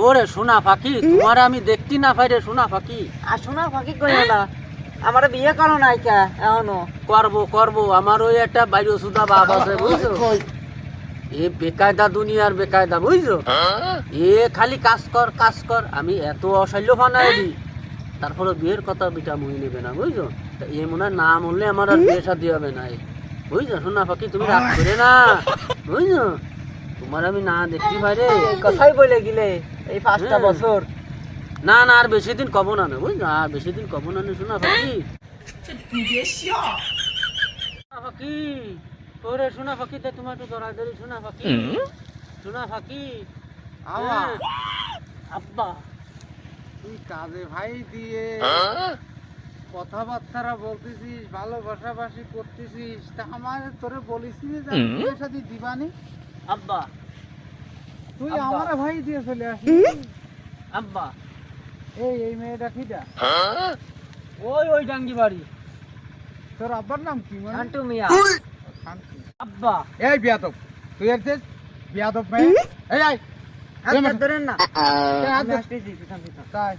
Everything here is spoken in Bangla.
ওরে সোনা পাখি, তোমার আমি দেখতে না পাই রে সোনা পাখি। আর শোনা ফাঁকি কইও না, আমার বিয়ে করো নাই কা এখনো? করবো আমার ওই একটা বাইরে সুদা বাপ আছে বুঝছো, এ বেকায়দা দুনিয়ার বেকায়দা বুঝছো, এ খালি কাজ কর, আমি এত অশৈল্য বানাই দিই, তারপরে বিয়ের কথা বিটা মুই নেবে না বুঝছো। তা এ মনে হয় না মরলে আমার আর বিয়ে শাদী হবে না, বুঝছো সোনা পাখি, তুমি রাগ করে না বুঝছো, তোমার আমি না দেখতে পাই রে। এই কথাই বলে গিলে এই 5টা বছর। না আর বেশি দিন কব না বুঝছো, আর বেশি দিন কব না সোনা পাখি। সোনা পাখি, ওরে সোনা পাখি, তে তোমার একটু দরাদরি সোনা পাখি, সোনা পাখি। হ্যাঁ। আব্বা তুই কাজে ভাই দিয়ে কথাবার্তা বলতেছিস, ভালোবাসাবাসি করতেছিস, তা আমার তোরে বলিস নি যে বিয়ের সাথে দিবানি? আব্বা তুই আব্বা। আমার ভাই দিয়ে চলে আসিস। আব্বা এই মেয়েটা কিটা? ওই ডাঙ্গি বাড়ি। তোর আব্বার নাম কি? শান্টু মিয়া। শান্তি। আব্বা এই বিয়াদব, তুই এসেছিস বিয়াদব মেয়ে। এই আয় হাত ধরেন না, এই হাত আমি ধর। আসতেছি পিছন পিছন। তাই